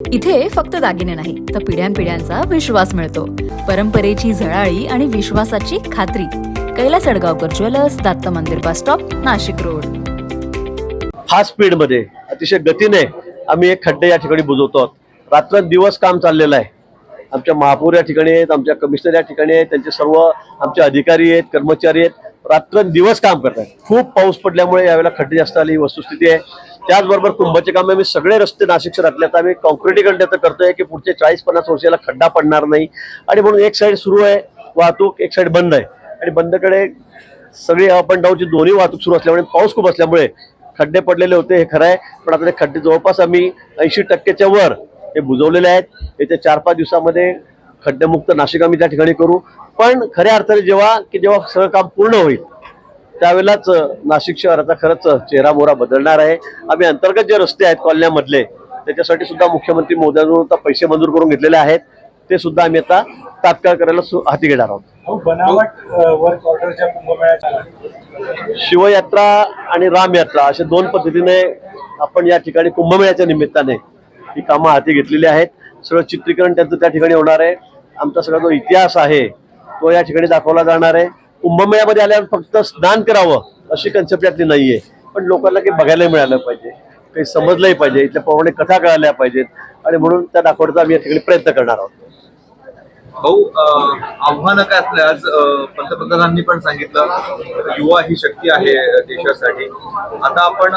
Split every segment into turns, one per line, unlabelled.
इथे फक्त दागिने नाही तर पिढ्यानपिढ्यांचा विश्वास मिळतो. परंपरेची झळाळी आणि विश्वासाची खात्री. कैलास अडगावकर ज्वेलर्स, दत्त मंदिर bus stop, Nashik road.
Fast speed मध्ये अतिशय गतीने आम्ही एक खड्डे या ठिकाणी बुजवतो. रात्रंदिवस काम चाललेलं आहे. आमच्या महापौर या ठिकाणी आहेत, आमच्या कमिशनर या ठिकाणी आहेत, त्यांचे सर्व आमचे अधिकारी आहेत, कर्मचारी आहेत, रात्रंदिवस काम करतात. खूप पाऊस पडल्यामुळे यावेळेला खड्डे जास्त आली ही वस्तुस्थिती आहे. त्याचबरोबर कुंभाचे काम आम्ही सगळे रस्ते नाशिक शहरातले आता आम्ही कॉन्क्रिटीकरण त्याचं करतोय की पुढचे 40-50 वर्षाला खड्डा पडणार नाही. आणि म्हणून एक साईड सुरू आहे वाहतूक, एक साईड बंद आहे. आणि बंदकडे सगळी अप अँड डाऊनची दोन्ही वाहतूक सुरू असल्यामुळे पाऊस खूप असल्यामुळे खड्डे पडलेले होते, हे खरं आहे. पण आता ते खड्डे जवळपास आम्ही 80% वर हे बुजवलेले आहेत. येत्या 4-5 दिवसामध्ये खड्डेमुक्त नाशिक आम्ही त्या ठिकाणी करू. पण खऱ्या अर्थाने जेव्हा सगळं काम पूर्ण होईल त्यावेळेलाच नाशिक शहराचा खरंच चेहरा मोहरा बदलणार आहे. आम्ही अंतर्गत जे रस्ते आहेत कॉलन्यामधले त्याच्यासाठी सुद्धा मुख्यमंत्री महोदयांकडून आता पैसे मंजूर करून घेतलेले आहेत. ते सुद्धा आम्ही आता तात्काळ करायला हाती घेणार आहोत.
बनावट वर्क ऑर्डरच्या कुंभमेळ्याच्या
शिवयात्रा आणि रामयात्रा अशा दोन पद्धतीने आपण या ठिकाणी कुंभमेळ्याच्या निमित्ताने ही कामं हाती घेतलेली आहेत. सगळं चित्रीकरण त्यांचं त्या ठिकाणी होणार आहे. आमचा सगळा जो इतिहास आहे तो या ठिकाणी दाखवला जाणार आहे. कुंभमेळ्यामध्ये आल्यावर फक्त स्नान करावं अशी कन्सेप्ट यातली नाहीये, पण लोकांना काही बघायला मिळालं पाहिजे, काही समजलंही पाहिजे, इथल्या पौराणिक कथा कळाल्या पाहिजेत. आणि म्हणून त्या दाखवण्याचा आम्ही या ठिकाणी प्रयत्न करणार आहोत.
भाऊ, आव्हानं काय असले आज पंतप्रधानांनी पण सांगितलं युवा ही शक्ती आहे देशासाठी. आता आपण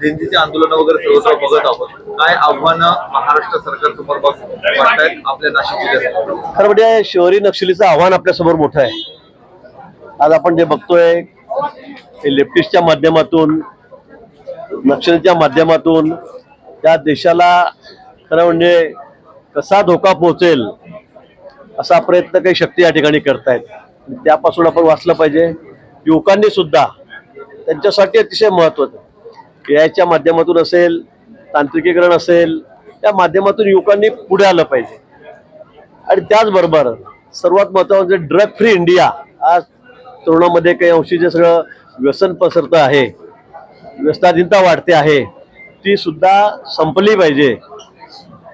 जनतेची आंदोलनं वगैरे सर्वत्र बघत आहोत. काय आव्हानं महाराष्ट्र सरकार समोर वाटतायत आपल्या नाशिक जिल्ह्यात?
खरं म्हणजे शहरी नक्षलीचं आव्हान आपल्या समोर मोठं आहे. आज आपण जे बघतोय ते लेफ्टिस्टच्या माध्यमातून, नक्षलीच्या माध्यमातून त्या देशाला खरं म्हणजे कसा धोका पोहोचेल असा प्रयत्न काही शक्ती या ठिकाणी करतायत. त्यापासून आपण वाचलं पाहिजे. युवकांनी सुद्धा त्यांच्यासाठी अतिशय महत्त्वाचं याच्या माध्यमातून असेल, तांत्रिकीकरण असेल, त्या माध्यमातून युवकांनी पुढे आलं पाहिजे. आणि त्याचबरोबर सर्वात महत्त्वाचं म्हणजे ड्रग फ्री इंडिया. आज तरुणामध्ये काही अंशी जे सगळं व्यसन पसरतं आहे, व्यसनाधीनता वाढते आहे, ती सुद्धा संपली पाहिजे.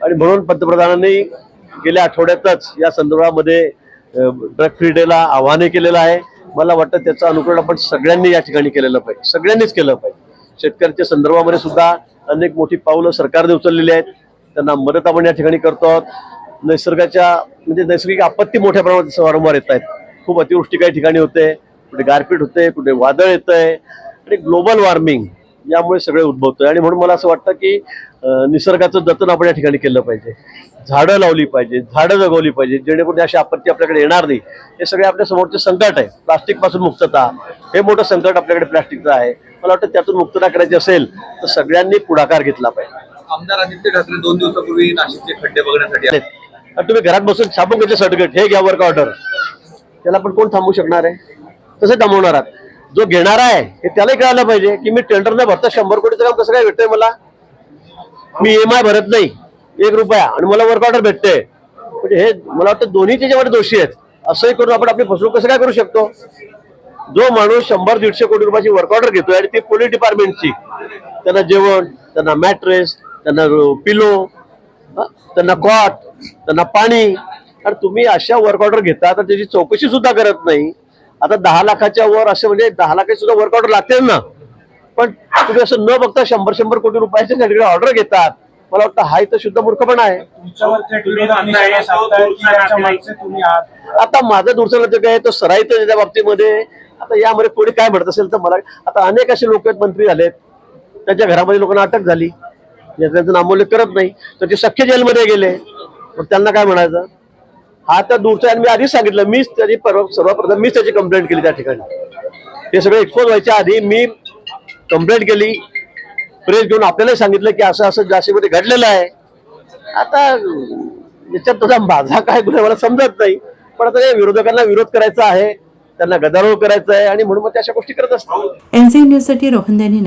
आणि म्हणून पंतप्रधानांनी गेल्या आठवड्यातच या संदर्भामध्ये ड्रग फ्री डेला आवाहन केलेलं आहे. मला वाटतं त्याचं अनुकरण आपण सगळ्यांनी या ठिकाणी केलेलं पाहिजे, सगळ्यांनीच केलं पाहिजे. शेतकऱ्यांच्या संदर्भामध्ये सुद्धा अनेक मोठी पावलं सरकारने उचललेली आहेत, त्यांना मदत आपण या ठिकाणी करतो आहोत. नैसर्गिक आपत्ती मोठ्या प्रमाणात वारंवार येत आहेत. खूप अतिवृष्टी काही ठिकाणी होते, कुठे गारपीट होते, कुठे वादळ येतंय आणि ग्लोबल वॉर्मिंग यामुळे सगळे उद्भवतंय. आणि म्हणून मला असं वाटतं की निसर्गाचं जतन आपण या ठिकाणी केलं पाहिजे, झाडं लावली पाहिजे, झाडं जगवली पाहिजे, जेणेकरून अशी आपत्ती आपल्याकडे येणार नाही. हे सगळे आपल्या समोरचे संकट आहे. प्लास्टिक पासून मुक्तता हे मोठं संकट आपल्याकडे प्लास्टिकचं आहे. मला वाटतं त्यातून मुक्तता करायची असेल तर सगळ्यांनी पुढाकार घेतला पाहिजे.
आमदार आदित्य ठाकरे 2 दिवसापूर्वी नाशिकचे खड्डे बघण्यासाठी आले.
आणि तुम्ही घरात बसून छापून घेतलं सर्टिफिकेट, हे घ्या वर्क ऑर्डर, त्याला पण कोण थांबवू शकणार आहे? कसं थांबवणार आहात? जो घेणार आहे हे त्यालाही कळायला पाहिजे की मी टेंडर न भरता 100 कोटीचं काम कसं काय भेटतंय मला. मी EMI भरत नाही ₹1 आणि मला वर्क ऑर्डर भेटते. म्हणजे हे मला वाटतं दोन्ही त्याच्यामध्ये दोषी आहेत. असंही करून आपण आपली फसवणूक कसं काय करू शकतो? जो माणूस 100-150 कोटी रुपयाची वर्क ऑर्डर घेतोय आणि ती पोलीस डिपार्टमेंटची, त्यांना जेवण, त्यांना मॅट्रेस, त्यांना पिलो, त्यांना कॉट, त्यांना पाणी, आणि तुम्ही अशा वर्क ऑर्डर घेता तर त्याची चौकशी सुद्धा करत नाही. आता 10 लाखाच्या वर असं म्हणजे 10 लाखाची सुद्धा वर्क ऑर्डर लागते ना, पण तुम्ही असं न बघता 100 कोटी रुपयाच्या ऑर्डर घेतात. मला वाटतं हा इथं शुद्ध मूर्खपणा आहे. आता माझं दूरचं नव्हतं काय, तो सराईत त्याच्या बाबतीमध्ये. आता यामध्ये कोणी काय म्हणत असेल तर मला, आता अनेक असे लोक मंत्री झालेत, त्यांच्या घरामध्ये लोकांना अटक झाली, त्यांचं नामोल्लेख करत नाही, तर ते सख्खे जेलमध्ये गेले, मग त्यांना काय म्हणायचं? हा तर दूरचा आहे. मी आधीच सांगितलं, मीच त्याची सर्वप्रथम मीच त्याची कंप्लेंट केली त्या ठिकाणी. हे सगळं एक्सपोज व्हायच्या आधी मी कंप्लेंट केली, प्रेस घेऊन आपल्याला सांगितलं की असं असं झाशीमध्ये घडलेलं आहे. आता याच्यात तुझा माझा काय गुन्हा मला समजत नाही, पण आता या विरोधकांना विरोध करायचा आहे, त्यांना गदारोळ करायचा आहे, आणि म्हणून मग त्या अशा गोष्टी करत असतात.
NC न्यूज साठी रोहन नाशिक.